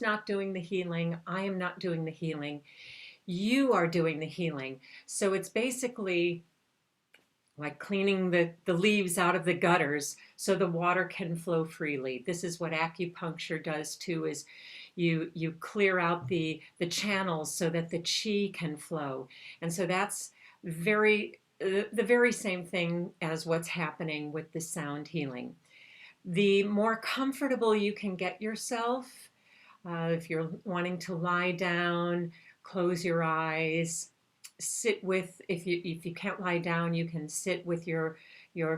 not doing the healing. I am not doing the healing. You are doing the healing. So it's basically like cleaning the leaves out of the gutters so the water can flow freely. This is what acupuncture does too, is you clear out the channels so that the chi can flow. And so that's very the very same thing as what's happening with the sound healing. The more comfortable you can get yourself, if you're wanting to lie down, close your eyes, sit with, if you can't lie down, you can sit with your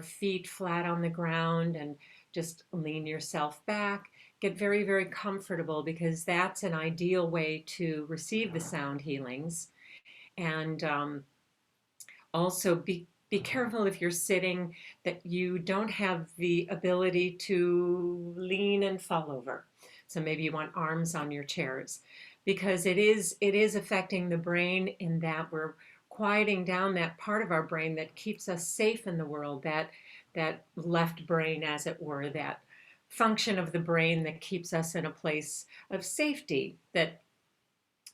feet flat on the ground and just lean yourself back. Get very, very comfortable, because that's an ideal way to receive the sound healings. And also be careful if you're sitting that you don't have the ability to lean and fall over. So maybe you want arms on your chairs, because it is affecting the brain in that we're quieting down that part of our brain that keeps us safe in the world, that left brain, as it were, that function of the brain that keeps us in a place of safety, that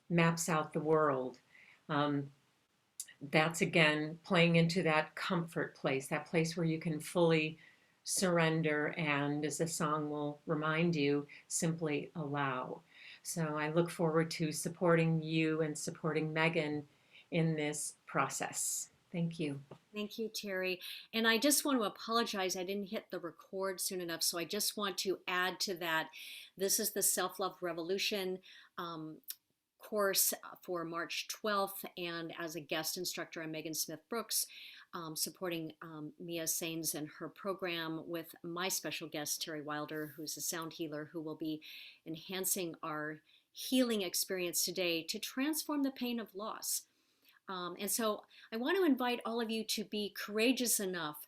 maps out the world. Um, that's again playing into that comfort place, that place where you can fully surrender, and as the song will remind you, simply allow. So I look forward to supporting you and supporting Meghan in this process. Thank you. Thank you, Teri. And I just want to apologize. I didn't hit the record soon enough. So I just want to add to that. This is the Self Love Revolution um, course for March 12th. And as a guest instructor, I'm Meghan Smith Brooks, supporting Mia Sains and her program with my special guest, Teri Wilder, who's a sound healer who will be enhancing our healing experience today to transform the pain of loss. And so I want to invite all of you to be courageous enough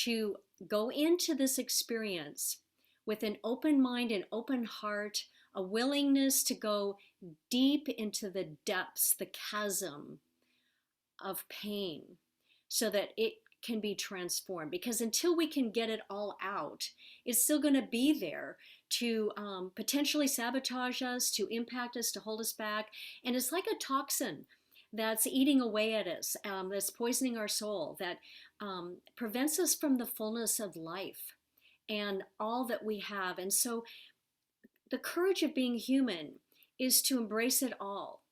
to go into this experience with an open mind and open heart, a willingness to go deep into the depths, the chasm of pain, so that it can be transformed. Because until we can get it all out, it's still going to be there to potentially sabotage us, to impact us, to hold us back. And it's like a toxin that's eating away at us, that's poisoning our soul, that prevents us from the fullness of life and all that we have. And so the courage of being human is to embrace it all,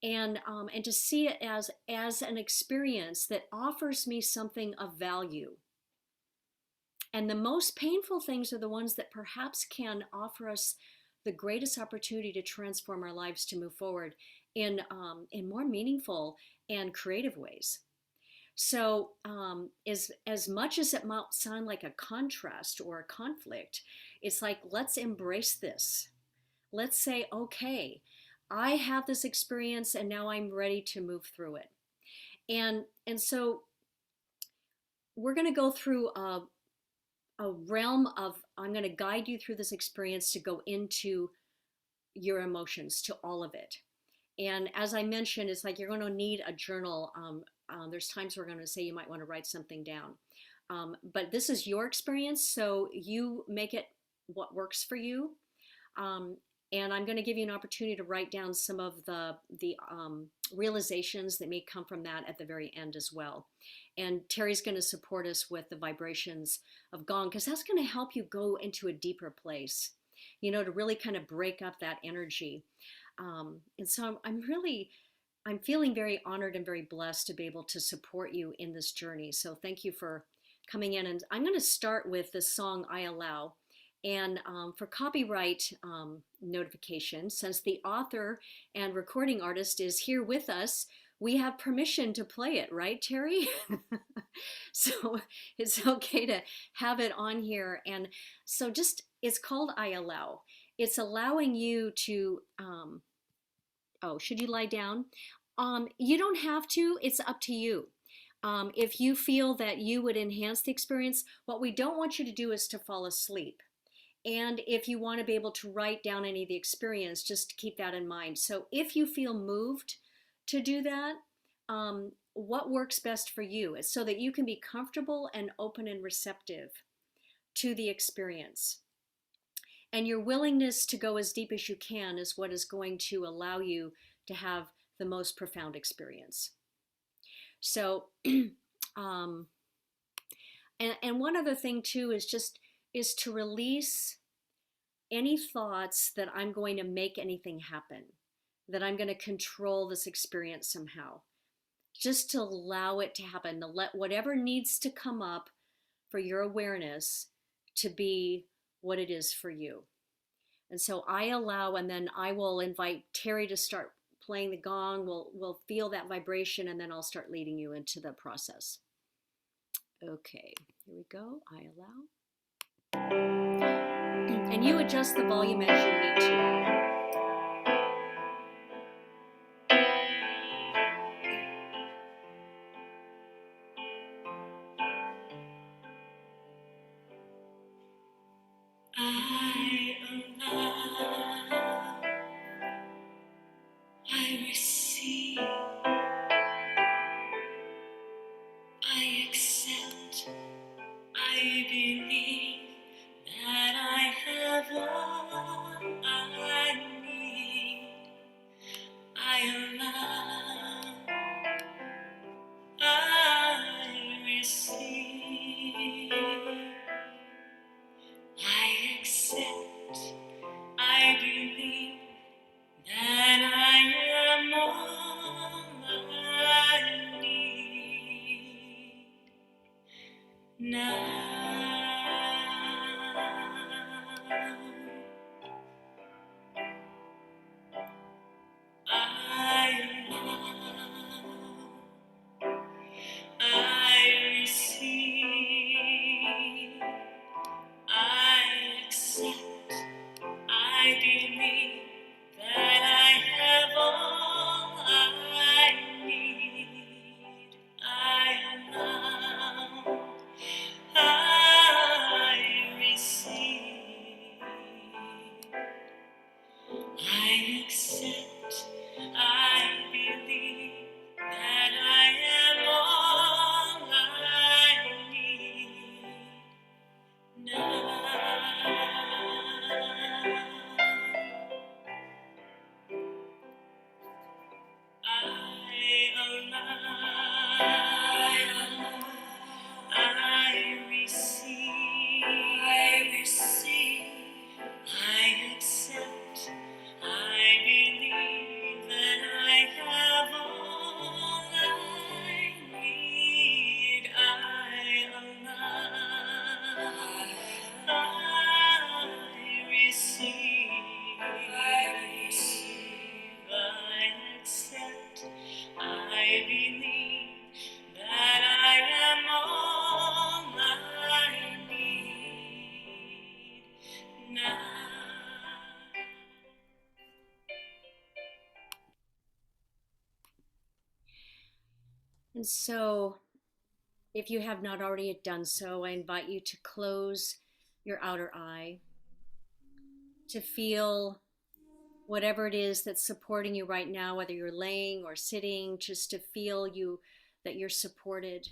and to see it as an experience that offers me something of value. And the most painful things are the ones that perhaps can offer us the greatest opportunity to transform our lives, to move forward in more meaningful and creative ways. So, as much as it might sound like a contrast or a conflict, it's like, let's embrace this. Let's say, okay, I have this experience and now I'm ready to move through it. And so we're going to go through a realm of, I'm going to guide you through this experience to go into your emotions, to all of it. And as I mentioned, it's like you're going to need a journal. There's times we're going to say you might want to write something down. But this is your experience, so you make it what works for you. And I'm going to give you an opportunity to write down some of the realizations that may come from that at the very end as well. And Teri's going to support us with the vibrations of Gong, because that's going to help you go into a deeper place, to really kind of break up that energy. And so I'm feeling very honored and very blessed to be able to support you in this journey. So thank you for coming in. And I'm going to start with the song I Allow. And for copyright notification, since the author and recording artist is here with us, we have permission to play it, right, Teri? So it's okay to have it on here. And so it's called I Allow. It's allowing you to, should you lie down? You don't have to, it's up to you. If you feel that you would enhance the experience, what we don't want you to do is to fall asleep. And if you want to be able to write down any of the experience, just keep that in mind. So if you feel moved to do that, what works best for you is so that you can be comfortable and open and receptive to the experience. And your willingness to go as deep as you can is what is going to allow you to have the most profound experience. So, um, and one other thing too is to release any thoughts that I'm going to make anything happen, that I'm going to control this experience somehow. Just to allow it to happen, to let whatever needs to come up for your awareness to be what it is for you. And so I allow, and then I will invite Teri to start playing the gong. We'll feel that vibration, and then I'll start leading you into the process. Okay, here we go. I allow. And you adjust the volume as you need to. I allow, I receive, I accept, I believe that I have all I need. I allow, I receive, I accept, I believe that I am all I need now. I allow, I receive, I accept, I believe that I have all I need. I allow, I receive, I accept, I believe that I am all I need now. I allow, I receive, I accept, I believe that I have all I need. I allow, I receive, I accept, I believe that I am all I need now. And so, if you have not already done so, I invite you to close your outer eye, to feel whatever it is that's supporting you right now, whether you're laying or sitting, just to feel that you're supported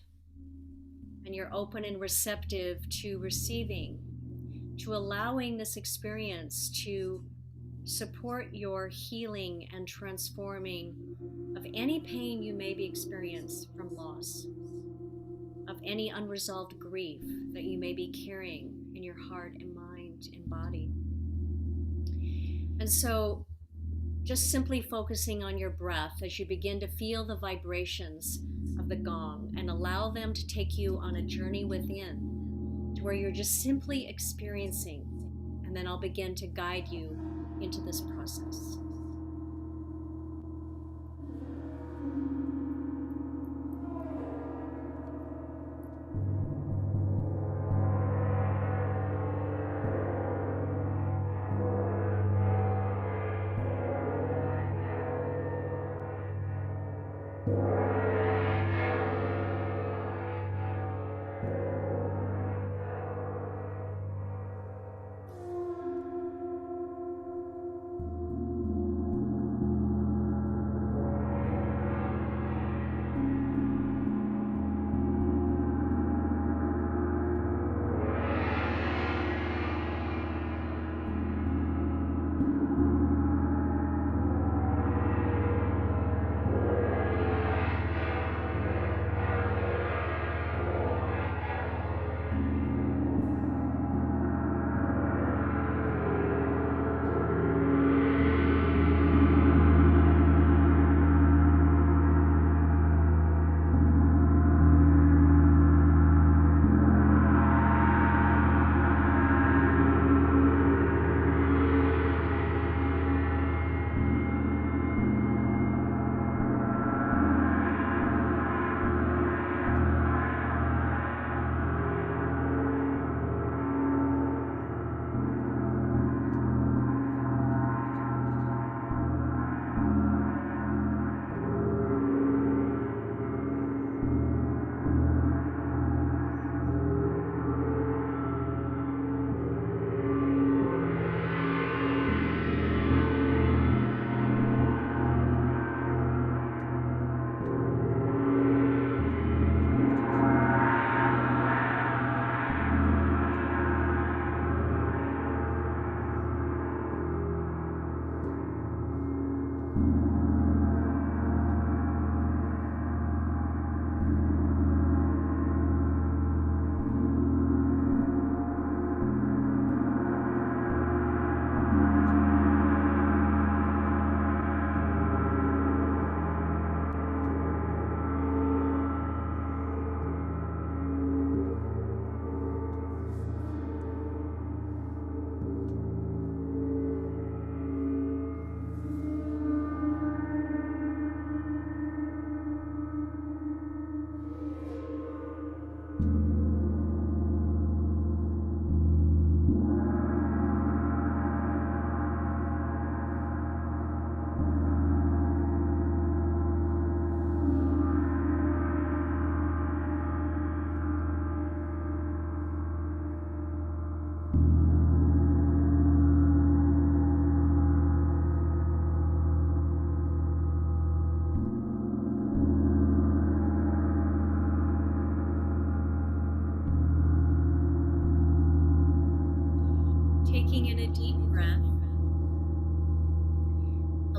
and you're open and receptive to receiving, to allowing this experience to support your healing and transforming of any pain you may be experiencing from loss, of any unresolved grief that you may be carrying in your heart and mind and body. And so, just simply focusing on your breath as you begin to feel the vibrations of the gong and allow them to take you on a journey within to where you're just simply experiencing, and then I'll begin to guide you into this process.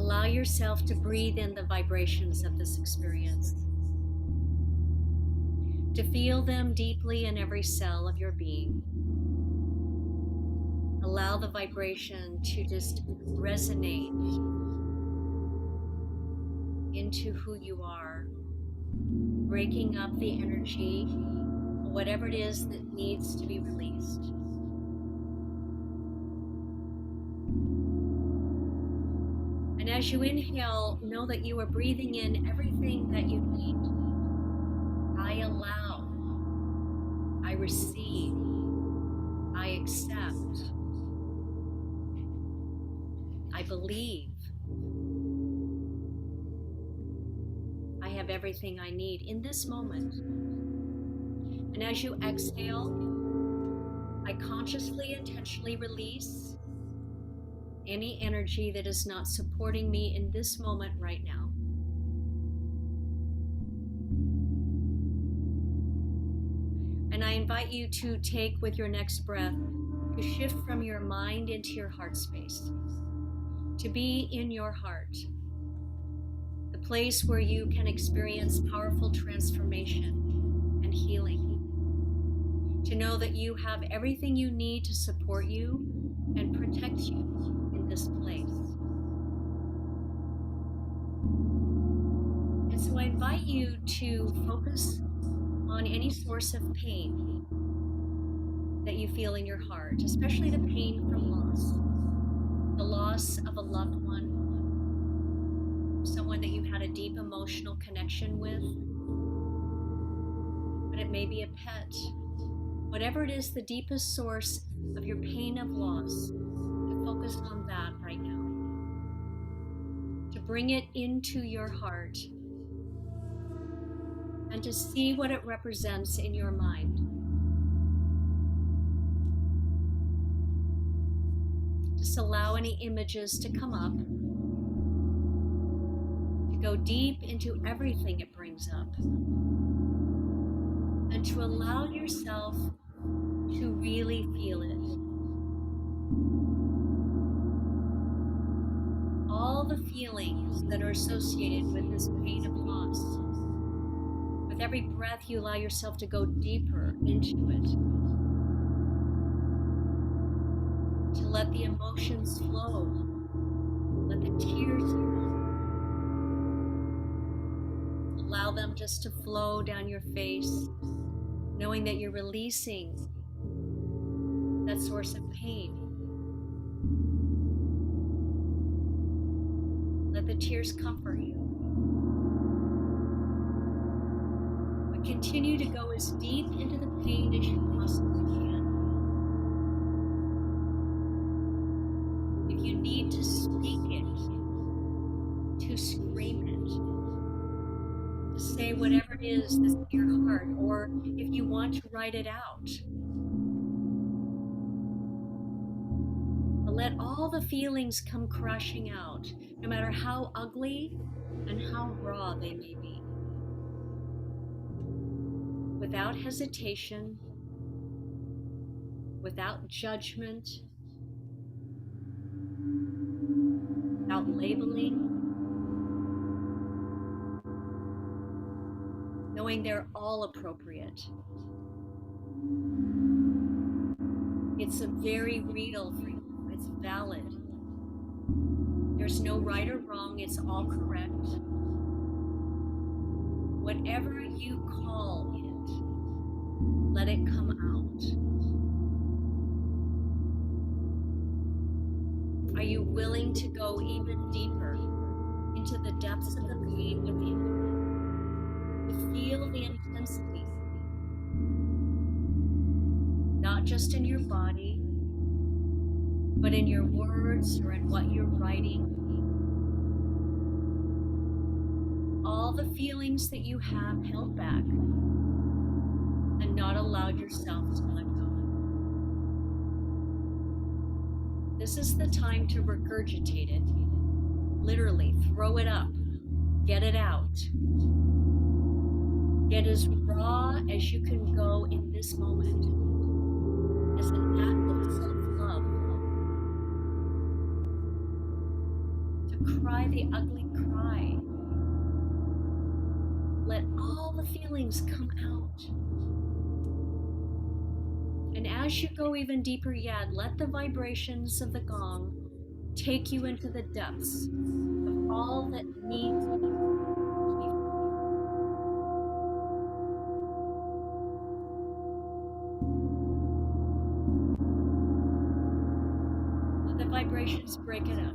Allow yourself to breathe in the vibrations of this experience, to feel them deeply in every cell of your being. Allow the vibration to just resonate into who you are, breaking up the energy, whatever it is that needs to be released. And as you inhale, know that you are breathing in everything that you need. I allow, I receive, I accept, I believe. I have everything I need in this moment. And as you exhale, I consciously, intentionally release any energy that is not supporting me in this moment right now. And I invite you to take with your next breath to shift from your mind into your heart space, to be in your heart, the place where you can experience powerful transformation and healing, to know that you have everything you need to support you and protect you in this place. And so I invite you to focus on any source of pain that you feel in your heart, especially the pain from loss, the loss of a loved one, someone that you had a deep emotional connection with, but it may be a pet. Whatever it is, the deepest source of your pain of loss, to focus on that right now, to bring it into your heart and to see what it represents in your mind. Just allow any images to come up, to go deep into everything it brings up, and to allow yourself to really feel it. All the feelings that are associated with this pain of loss. With every breath, you allow yourself to go deeper into it, to let the emotions flow, let the tears flow. Allow them just to flow down your face, knowing that you're releasing that source of pain. Let the tears comfort you. But continue to go as deep into the pain as you possibly can. If you need to speak it, to scream it, to say whatever it is that's in your heart, or if you want to write it out. But let all the feelings come crashing out, no matter how ugly and how raw they may be. Without hesitation, without judgment, without labeling, knowing they're all appropriate. It's a very real for you. It's valid. There's no right or wrong. It's all correct. Whatever you call it, let it come out. Are you willing to go even deeper into the depths of the pain within you? To feel the intensity, not just in your body, but in your words or in what you're writing. All the feelings that you have held back and not allowed yourself to let go. This is the time to regurgitate it. Literally, throw it up, get it out. Get as raw as you can go in this moment as an act of self-love. To to cry the ugly cry. Let all the feelings come out. And as you go even deeper yet, let the vibrations of the gong take you into the depths of all that needs to be. Let the vibrations break it up.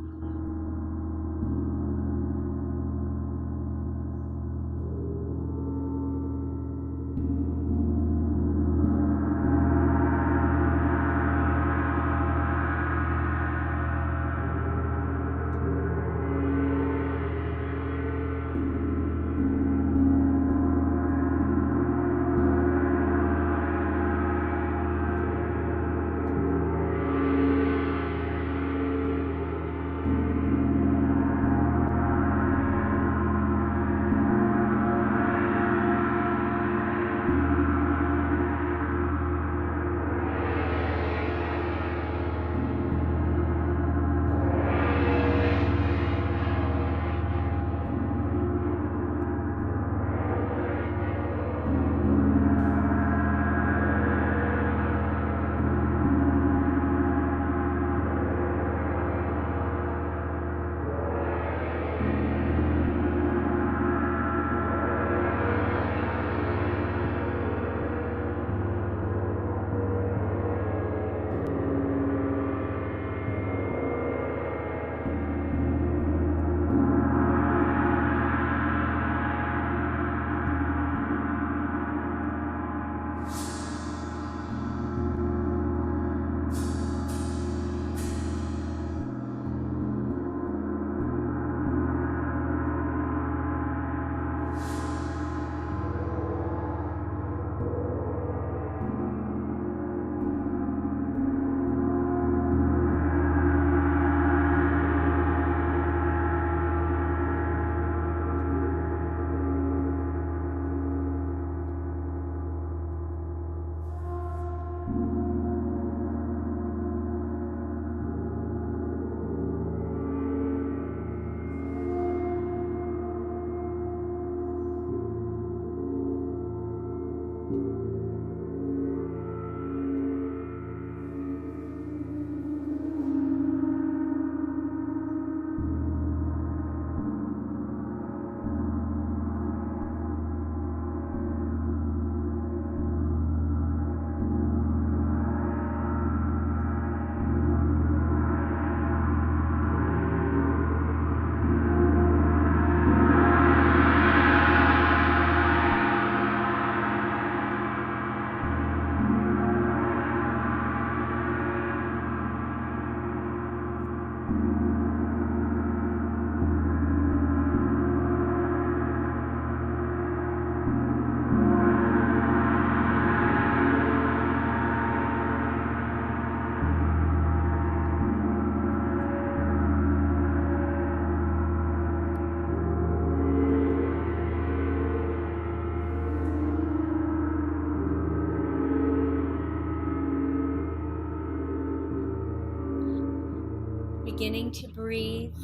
Beginning to breathe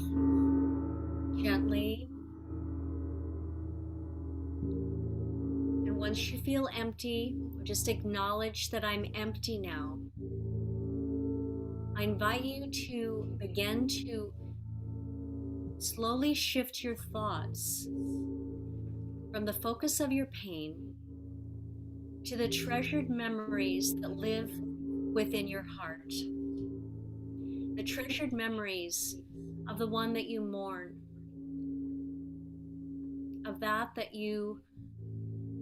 gently. And once you feel empty, just acknowledge that I'm empty now. I invite you to begin to slowly shift your thoughts from the focus of your pain to the treasured memories that live within your heart. The treasured memories of the one that you mourn, of that you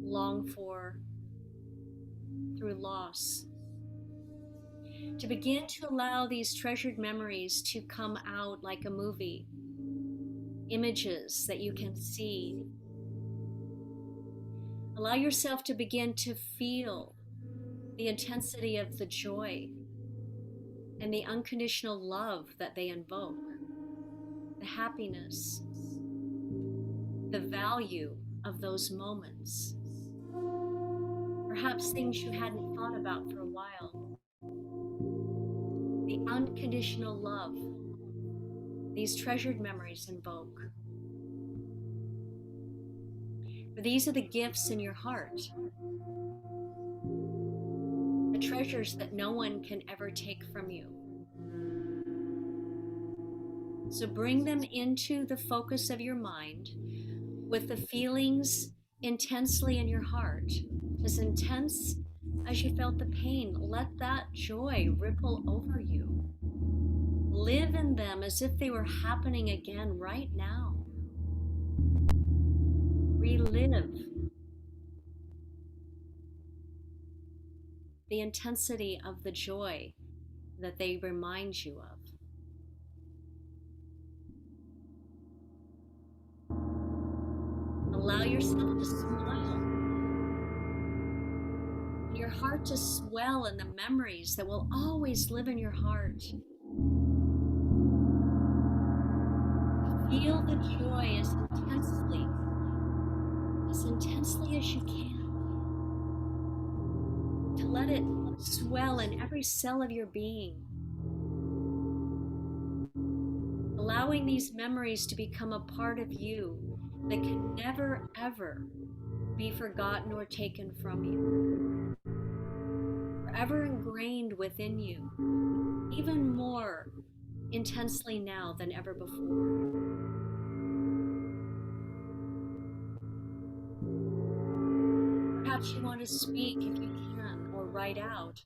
long for through loss. To begin to allow these treasured memories to come out like a movie, images that you can see. Allow yourself to begin to feel the intensity of the joy and the unconditional love that they invoke, the happiness, the value of those moments. Perhaps things you hadn't thought about for a while. The unconditional love these treasured memories invoke. For these are the gifts in your heart, the treasures that no one can ever take from you. So bring them into the focus of your mind with the feelings intensely in your heart, as intense as you felt the pain. Let that joy ripple over you. Live in them as if they were happening again right now. Relive the intensity of the joy that they remind you of. Allow yourself to smile, your heart to swell in the memories that will always live in your heart. Feel the joy as intensely as you can. To let it swell in every cell of your being. Allowing these memories to become a part of you that can never, ever be forgotten or taken from you. Forever ingrained within you, even more intensely now than ever before. Perhaps you want to speak if you can, or write out,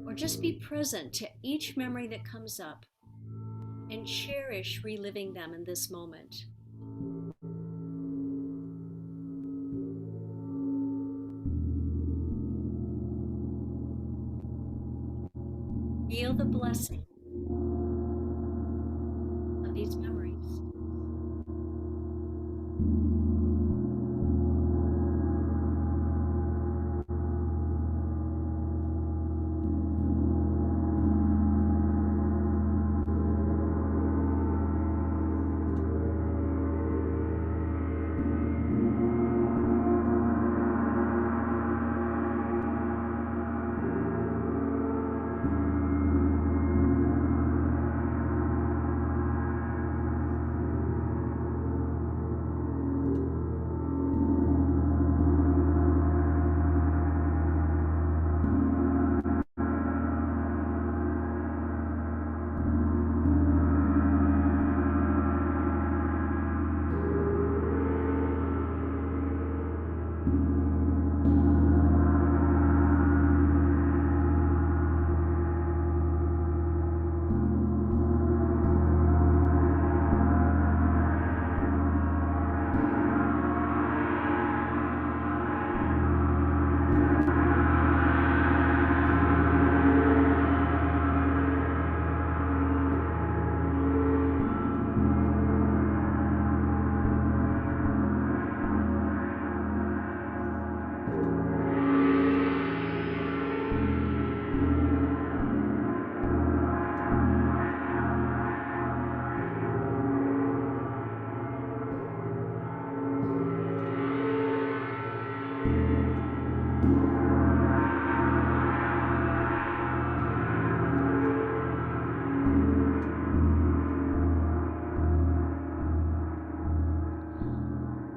or just be present to each memory that comes up and cherish reliving them in this moment. Feel the blessing of these memories.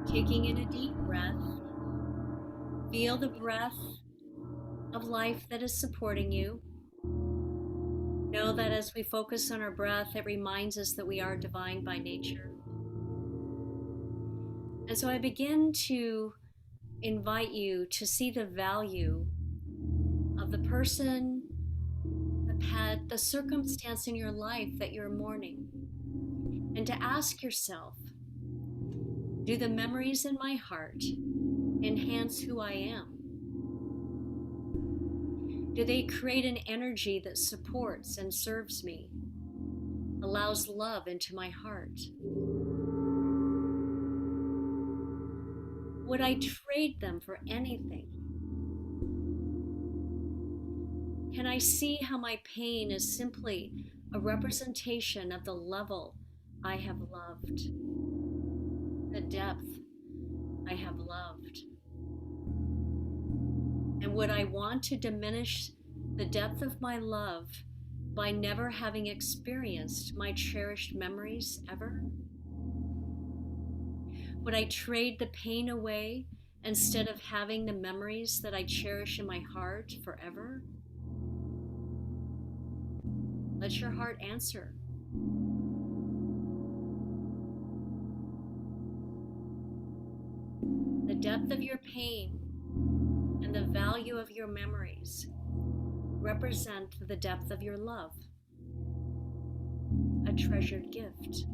Taking in a deep breath, feel the breath of life that is supporting you. Know that as we focus on our breath, it reminds us that we are divine by nature. And so I begin to invite you to see the value of the person, the pet, the circumstance in your life that you're mourning, and to ask yourself, do the memories in my heart enhance who I am? Do they create an energy that supports and serves me, allows love into my heart? Would I trade them for anything? Can I see how my pain is simply a representation of the level I have loved? The depth I have loved. And would I want to diminish the depth of my love by never having experienced my cherished memories ever? Would I trade the pain away instead of having the memories that I cherish in my heart forever? Let your heart answer. The depth of your pain and the value of your memories represent the depth of your love, a treasured gift.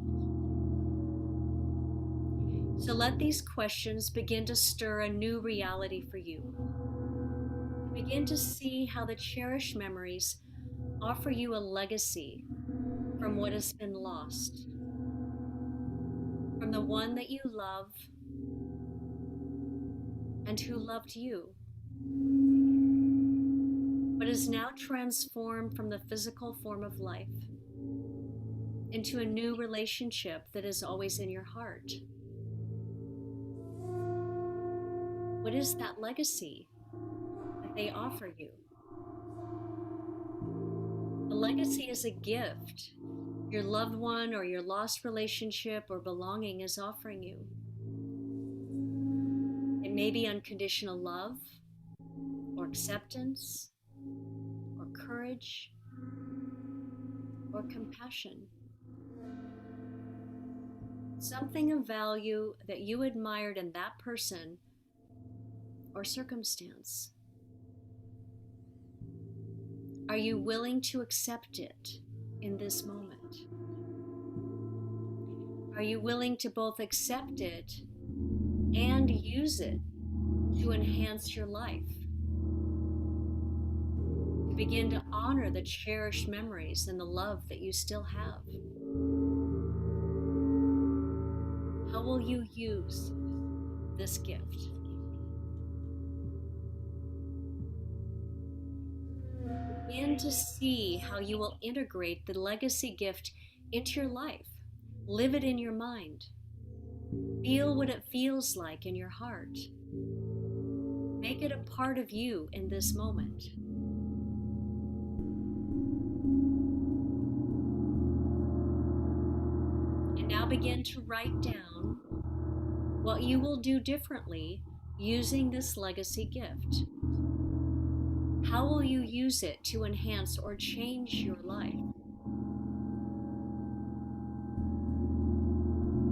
So let these questions begin to stir a new reality for you. Begin to see how the cherished memories offer you a legacy from what has been lost, from the one that you love and who loved you, but is now transformed from the physical form of life into a new relationship that is always in your heart. What is that legacy that they offer you? The legacy is a gift your loved one or your lost relationship or belonging is offering you. It may be unconditional love, or acceptance, or courage, or compassion. Something of value that you admired in that person or circumstance. Are you willing to accept it in this moment? Are you willing to both accept it and use it to enhance your life? To begin to honor the cherished memories and the love that you still have? How will you use this gift? Begin to see how you will integrate the legacy gift into your life. Live it in your mind. Feel what it feels like in your heart. Make it a part of you in this moment. And now begin to write down what you will do differently using this legacy gift. How will you use it to enhance or change your life?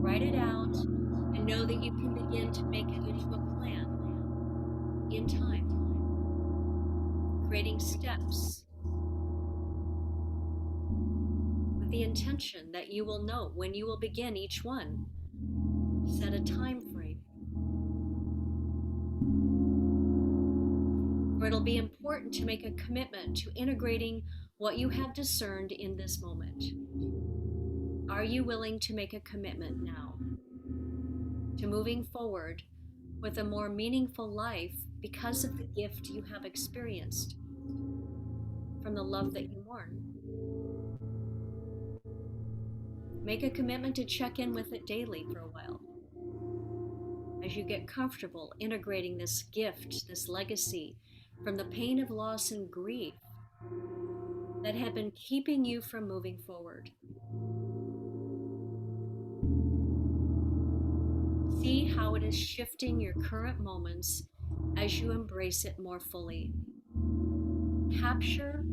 Write it out and know that you can begin to make it into a plan in time, creating steps with the intention that you will know when you will begin each one. Set a time frame. For it'll be important to make a commitment to integrating what you have discerned in this moment. Are you willing to make a commitment now to moving forward with a more meaningful life because of the gift you have experienced from the love that you mourn? Make a commitment to check in with it daily for a while. As you get comfortable integrating this gift, this legacy, from the pain of loss and grief that have been keeping you from moving forward. See how it is shifting your current moments as you embrace it more fully. Capture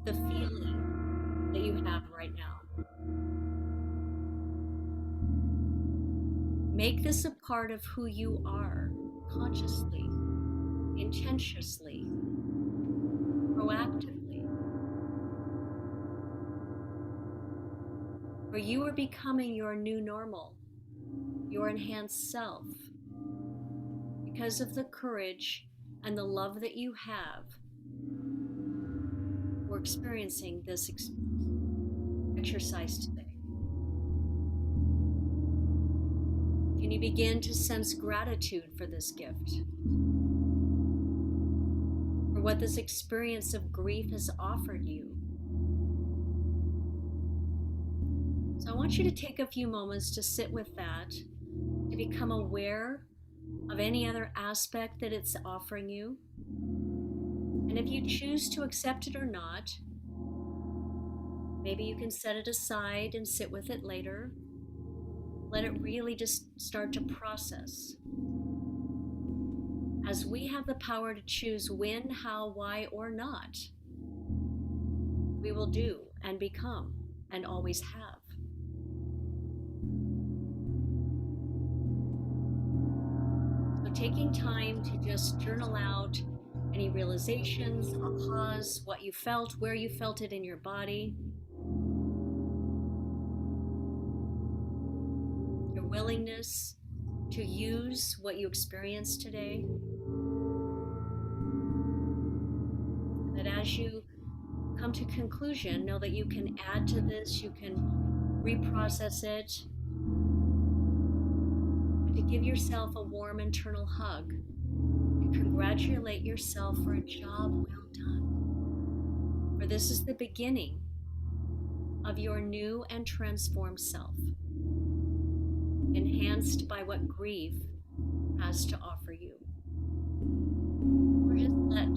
the feeling that you have right now. Make this a part of who you are, consciously, intentionally, proactively. For you are becoming your new normal, your enhanced self, because of the courage and the love that you have for experiencing this exercise today. Can you begin to sense gratitude for this gift? For what this experience of grief has offered you? So I want you to take a few moments to sit with that, to become aware of any other aspect that it's offering you. And if you choose to accept it or not, Maybe you can set it aside and sit with it later. Let it really just start to process. As we have the power to choose when, how, why, or not, we will do and become and always have. So taking time to just journal out any realizations, ahas, what you felt, where you felt it in your body, your willingness to use what you experienced today. And that as you come to conclusion, know that you can add to this, you can reprocess it, and to give yourself a warm internal hug and congratulate yourself for a job well done. For this is the beginning of your new and transformed self, enhanced by what grief has to offer you. Or just let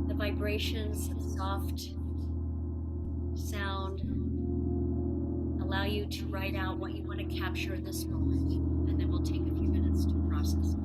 the vibrations of soft sound allow you to write out what you want to capture in this moment, and then we'll take a few minutes to process it.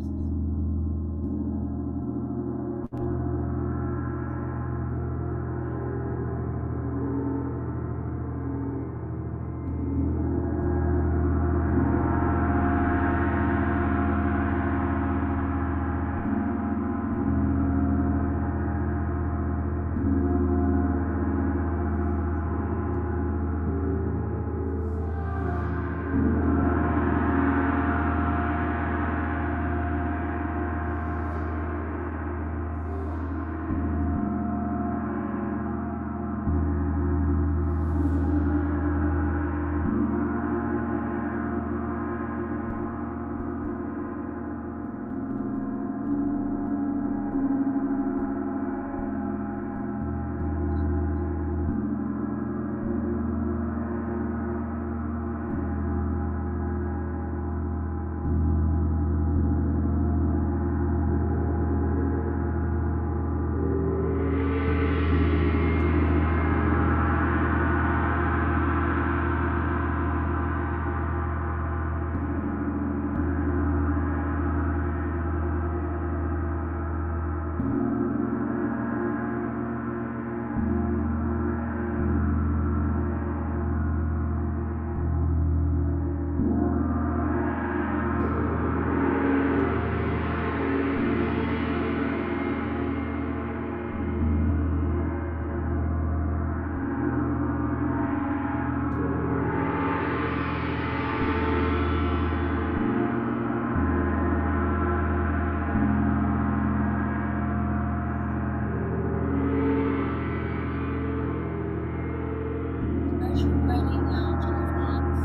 As you're writing out your thoughts,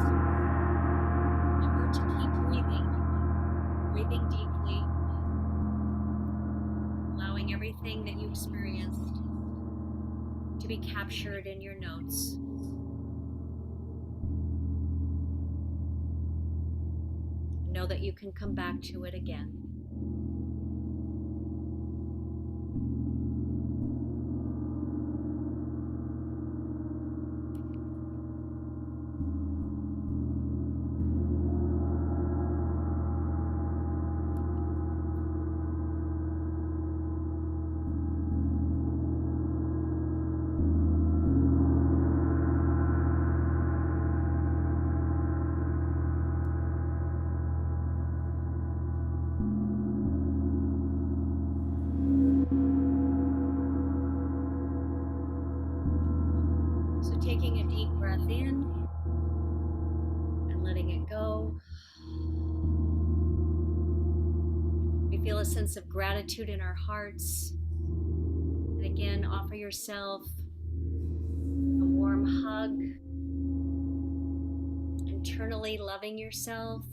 remember to keep breathing deeply, allowing everything that you experienced to be captured in your notes. Know that you can come back to it again. So taking a deep breath in and letting it go. We feel a sense of gratitude in our hearts. And again, offer yourself a warm hug, internally loving yourself,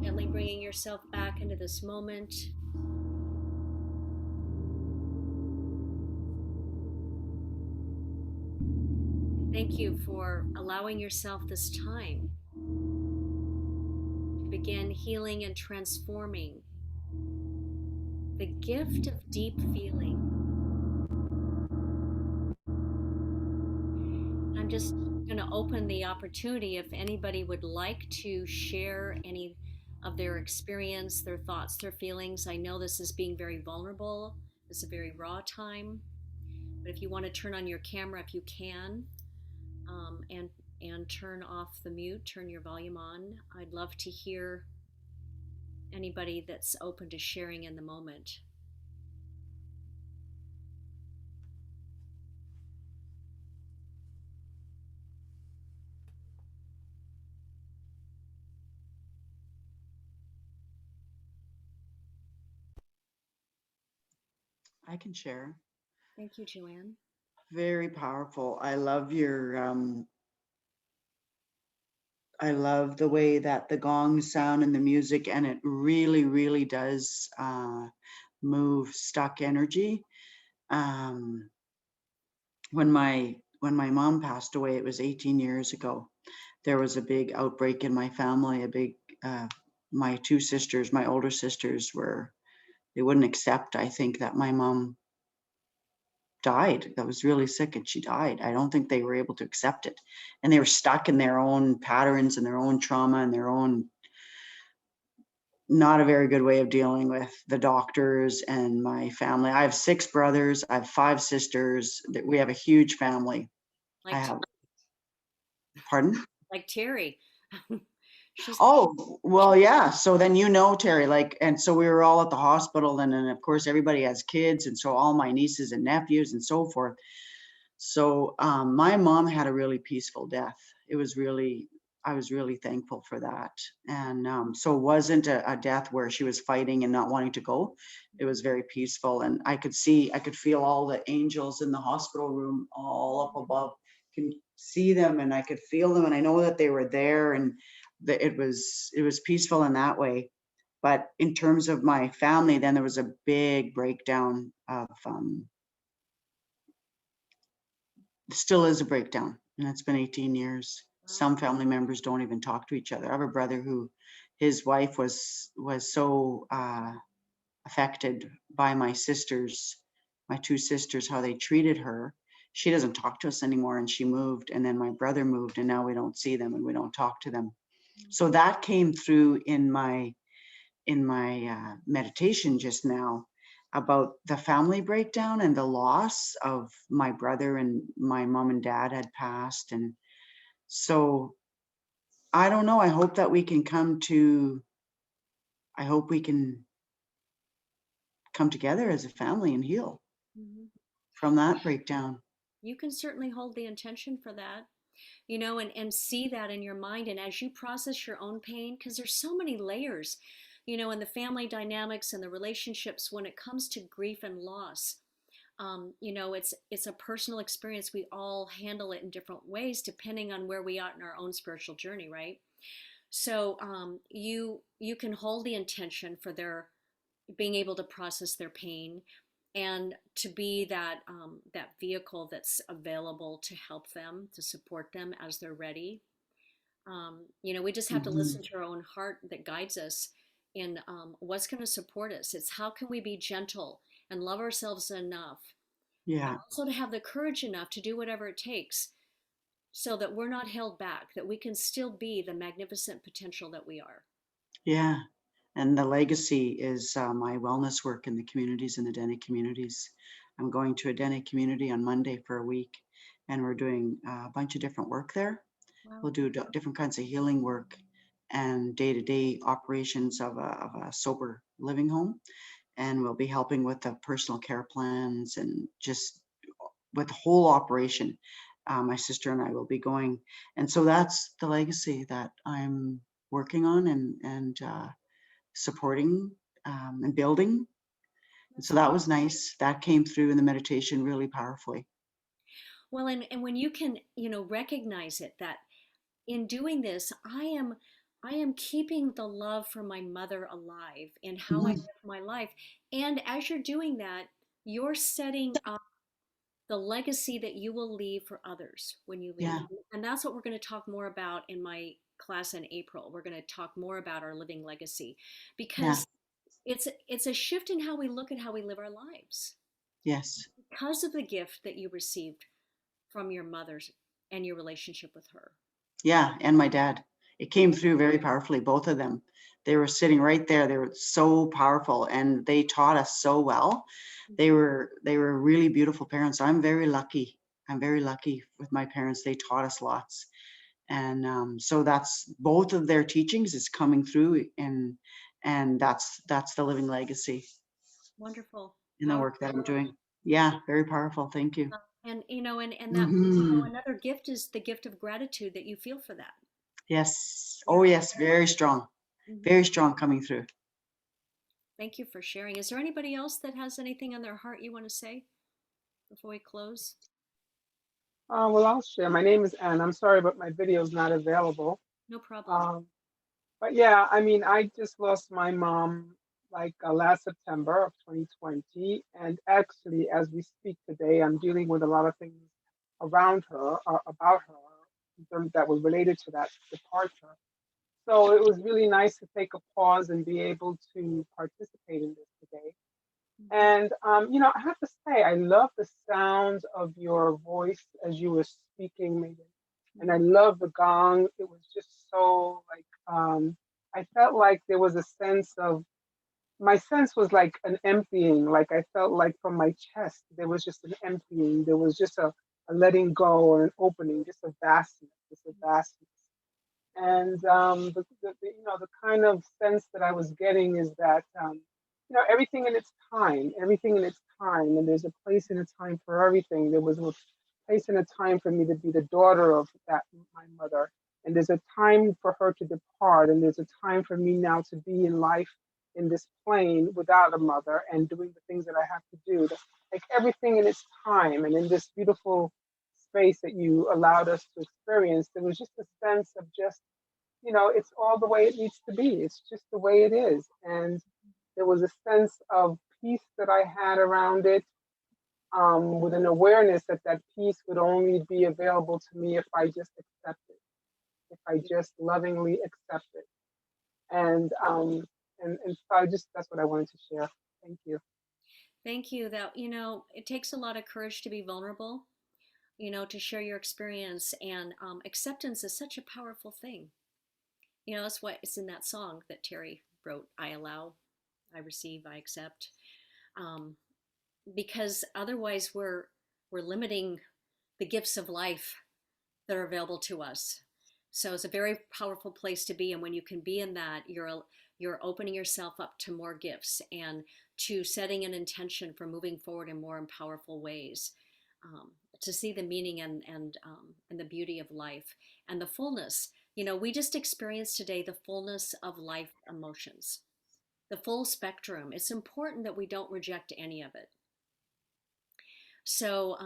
gently bringing yourself back into this moment. Thank you for allowing yourself this time to begin healing and transforming the gift of deep feeling. I'm just going to open the opportunity if anybody would like to share any of their experience, their thoughts, their feelings. I know this is being very vulnerable. It's a very raw time, but if you want to turn on your camera, if you can, and turn off the mute, turn your volume on. I'd love to hear anybody that's open to sharing in the moment. I can share. Thank you, Joanne. Very powerful. I love the way that the gongs sound and the music, and it really, really does move stuck energy. Um, when my mom passed away, it was 18 years ago. There was a big outbreak in my family. Uh, my two sisters, my older sisters, they wouldn't accept, I think, that my mom died, that was really sick, and she died. I don't think they were able to accept it. And they were stuck in their own patterns and their own trauma and their own not a very good way of dealing with the doctors and my family. I have 6 brothers, I have 5 sisters. We have a huge family. I Like have, pardon? like Teri. She's Oh, well, yeah. So then, Terry, like, and so we were all at the hospital, and of course everybody has kids, and so all my nieces and nephews and so forth. So my mom had a really peaceful death. It was really, I was really thankful for that. And so it wasn't a death where she was fighting and not wanting to go. It was very peaceful. And I could feel all the angels in the hospital room all up above, can see them and I could feel them. And I know that they were there and that it was peaceful in that way. But in terms of my family, then there was a big breakdown of, still is a breakdown, and it's been 18 years. Some family members don't even talk to each other. I have a brother who his wife was so affected by my sisters, my 2 sisters, how they treated her. She doesn't talk to us anymore, and she moved, and then my brother moved, and now we don't see them and we don't talk to them. So that came through in my meditation just now about the family breakdown and the loss of my brother, and my mom and dad had passed. And so I don't know. I hope we can come together as a family and heal Mhm. from that breakdown. You can certainly hold the intention for that, and see that in your mind. And as you process your own pain, because there's so many layers, in the family dynamics and the relationships when it comes to grief and loss. It's a personal experience. We all handle it in different ways depending on where we are in our own spiritual journey, right? So you can hold the intention for their being able to process their pain and to be that vehicle that's available to help them, to support them as they're ready. We just have to Hmm. listen to our own heart that guides us in what's going to support us. It's how can we be gentle and love ourselves enough, and Yeah, also to have the courage enough to do whatever it takes so that we're not held back, that we can still be the magnificent potential that we are. yeah. And the legacy is my wellness work in the communities, in the Dene communities. I'm going to a Dene community on Monday for a week, and we're doing a bunch of different work there. Wow. We'll do different kinds of healing work and day-to-day operations of a sober living home. And we'll be helping with the personal care plans and just with the whole operation. My sister and I will be going. And so that's the legacy that I'm working on and supporting and building. And so That's that was nice. That came through in the meditation really powerfully. well, and when you can, recognize it, that in doing this, I am keeping the love for my mother alive in how I Mhm. live my life. And as you're doing that, you're setting up the legacy that you will leave for others when you leave. Yeah, And that's what we're going to talk more about in my class in April. We're going to talk more about our living legacy, yeah, because it's a shift in how we look at how we live our lives yes, because of the gift that you received from your mothers and your relationship with her. Yeah, and my dad. It came through very powerfully, both of them. They were sitting right there. They were so powerful and they taught us so well. They were really beautiful parents. I'm very lucky. I'm very lucky with my parents. They taught us lots. And so that's both of their teachings is coming through, and that's the living legacy Wonderful. in the work Powerful. that I'm doing. Yeah, very powerful. Thank you. And and that, Hmm. another gift is the gift of gratitude that you feel for that. Yes. Yeah. Oh, yes. Hmm. Very strong coming through. Thank you for sharing. Is there anybody else that has anything on their heart you want to say before we close? Well, I'll share. My name is Ann. I'm sorry, but my video is not available. No problem. Um, but yeah, I mean, I just lost my mom like last September of 2020. And actually, as we speak today, I'm dealing with a lot of things around her, about her, that were related to that departure. So it was really nice to take a pause and be able to participate in this today. Mhm. And I have to say, I love the sound of your voice as you were speaking, Megan. And I love the gong. It was just so like I felt like there was a sense of my sense was like an emptying. Like I felt like from my chest there was just an emptying. There was just a letting go or an opening, just a vastness. And the kind of sense that I was getting is that everything in its time, everything in its time, and there's a place and a time for everything. There was a place and a time for me to be the daughter of that my mother, and there's a time for her to depart, and there's a time for me now to be in life in this plane without a mother and doing the things that I have to do. Like everything in its time, and in this beautiful space that you allowed us to experience, there was just a sense of just, it's all the way it needs to be. It's just the way it is. And there was a sense of peace that I had around it, with an awareness that that peace would only be available to me if I just accept it, if I just lovingly accept it. And so that's what I wanted to share. Thank you. Thank you. That, it takes a lot of courage to be vulnerable, to share your experience, and acceptance is such a powerful thing. That's why it's in that song that Teri wrote. I allow, I receive, I accept. Um, because otherwise we're limiting the gifts of life that are available to us. So it's a very powerful place to be, and when you can be in that, you're opening yourself up to more gifts and to setting an intention for moving forward in more and powerful ways, to see the meaning and the beauty of life and the fullness. We just experienced today the fullness of life emotions, the full spectrum. It's important that we don't reject any of it. So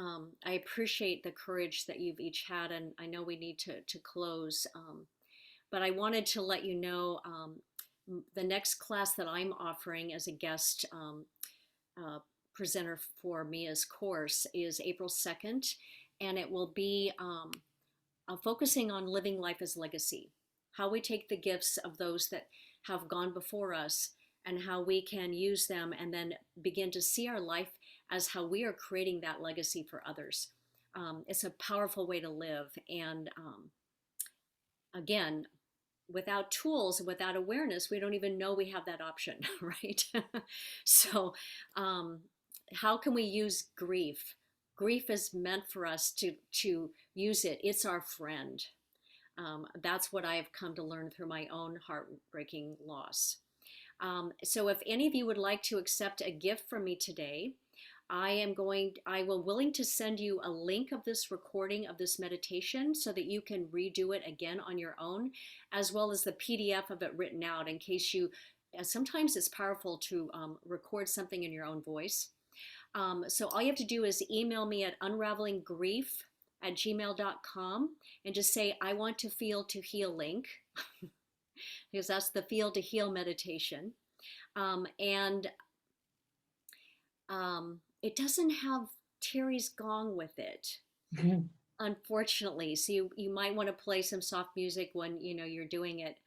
I appreciate the courage that you've each had, and I know we need to close, but I wanted to let you know the next class that I'm offering as a guest uh, presenter for Mia's course is April 2nd, and it will be focusing on living life as legacy, how we take the gifts of those that have gone before us and how we can use them and then begin to see our life as how we are creating that legacy for others. It's a powerful way to live. And again, without tools, without awareness, we don't even know we have that option, right? So, how can we use grief? Grief is meant for us to use it. It's our friend. That's what I have come to learn through my own heartbreaking loss. So if any of you would like to accept a gift from me today, I will willing to send you a link of this recording of this meditation so that you can redo it again on your own, as well as the PDF of it written out in case sometimes it's powerful to record something in your own voice. So all you have to do is email me at unravelinggrief@gmail.com and just say, I want to feel to heal link, because that's the feel to heal meditation. And it doesn't have Teri's gong with it, unfortunately. So you might want to play some soft music when you're doing it.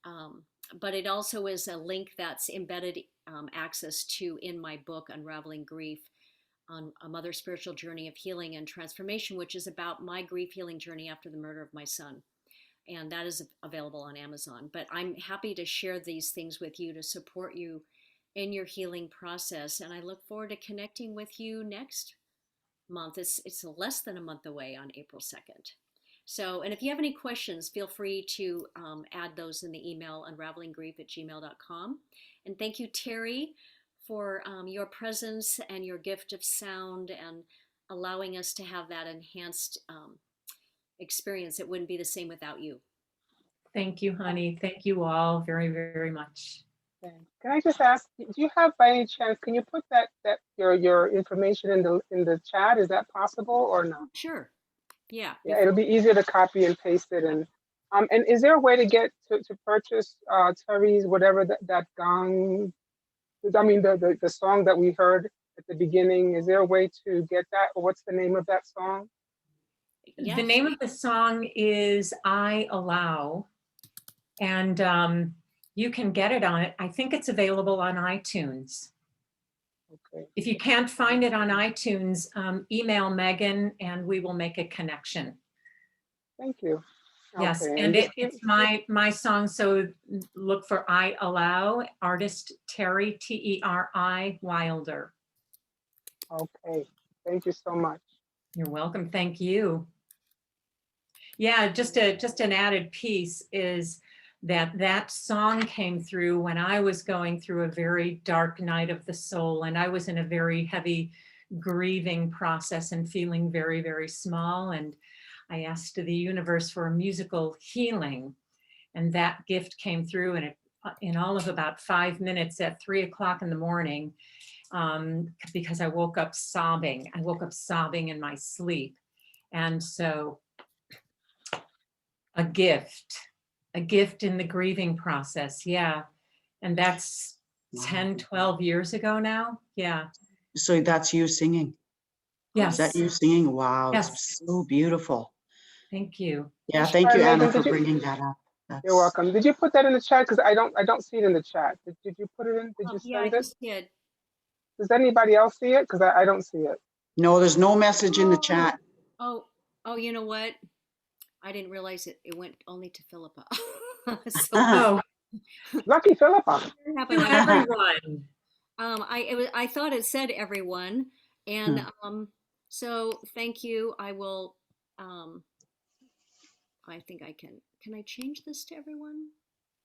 But it also is a link that's embedded access to in my book, Unraveling Grief. on a mother's spiritual journey of healing and transformation, which is about my grief healing journey after the murder of my son. And that is available on Amazon. But I'm happy to share these things with you to support you in your healing process. And I look forward to connecting with you next month. It's less than a month away on April 2nd. So, and if you have any questions, feel free to add those in the email unravelinggrief@gmail.com. And thank you, Teri, for your presence and your gift of sound and allowing us to have that enhanced experience. It wouldn't be the same without you. Thank you, honey. Thank you all very, very much. Okay. Can I just ask, do you have by any chance, can you put that your information in the chat? Is that possible or not? Sure. Yeah. Yeah, it'll be easier to copy and paste it. And is there a way to get to purchase Teri's whatever that gong? I mean the song that we heard at the beginning. Is there a way to get that, or what's the name of that song? Yes. The name of the song is I Allow, and you can get it on it. I think it's available on iTunes. Okay. If you can't find it on iTunes, email Meghan and we will make a connection. Thank you. Yes, Okay. and it's my song, so look for I Allow, artist Teri, Teri Wilder. Okay. Thank you so much. You're welcome. Thank you. Yeah, just an added piece is that song came through when I was going through a very dark night of the soul, and I was in a very heavy grieving process and feeling very, very small. And I asked the universe for a musical healing, and that gift came through, and in all of about 5 minutes at 3 o'clock in the morning, because I woke up sobbing. I woke up sobbing in my sleep. And so a gift in the grieving process. Yeah. And that's 10, 12 years ago now. Yeah. So that's you singing? Yes. Is that you singing? Wow, Yes. it's so beautiful. Thank you. Yeah, thank you, Megan, Anna, for bringing that up. You're welcome. Did you put that in the chat? Because I don't see it in the chat. Did you put it in? Did you Yeah, I send it? just did. Does anybody else see it? Because I don't see it. No, there's no message in the chat. Oh, you know what? I didn't realize it went only to Philippa. So Oh, Lucky Philippa. it happened. to everyone. I thought it said everyone, and so thank you. I will. I think I can. Can I change this to everyone?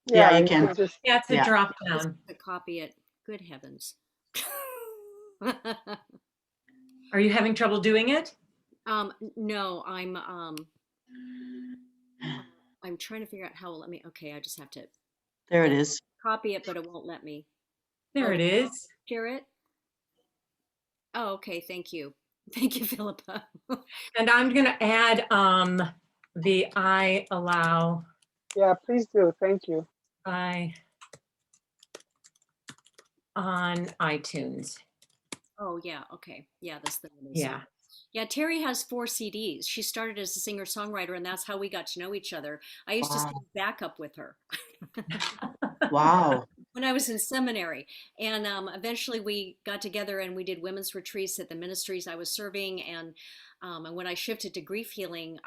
Yeah, you can. Just, Yeah, it's a Yeah. drop Just down. to copy it. Good heavens. Are you having trouble doing it? No, I'm trying to figure out how. Let me. Okay, I just have to There it is. copy it, but it won't let me. There it is. Share it. Oh, okay. Thank you. Thank you, Philippa. And I'm going to add the I Allow. yeah, please do. Thank you. I on iTunes. Oh, yeah. Okay. Yeah, that's the one. Yeah. Yeah, Teri has 4 CDs. She started as a singer-songwriter, and that's how we got to know each other. I used to sing backup with her. Wow. When I was in seminary. And eventually we got together and we did women's retreats at the ministries I was serving. And when I shifted to grief healing,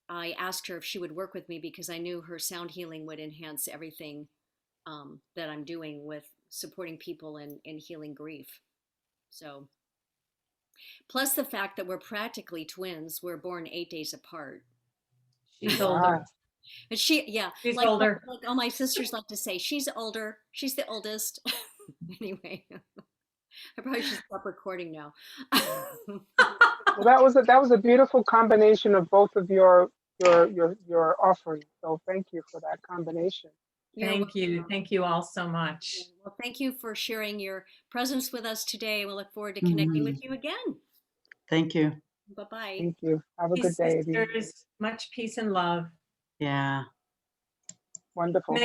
I asked her if she would work with me because I knew her sound healing would enhance everything that I'm doing with supporting people in healing grief. So, plus the fact that we're practically twins, we're born 8 days apart. She's older. And she's like older. Like all my sisters like to say, she's older. She's the oldest. Anyway, I probably should stop recording now. Well, that was a beautiful combination of both of your offerings. So thank you for that combination. Thank you. Thank you all so much. Well, thank you for sharing your presence with us today. We'll look forward to connecting with you again. Thank you. Bye-bye. Thank you. Have a Peace, good day. sisters. Much peace and love. Yeah. Wonderful.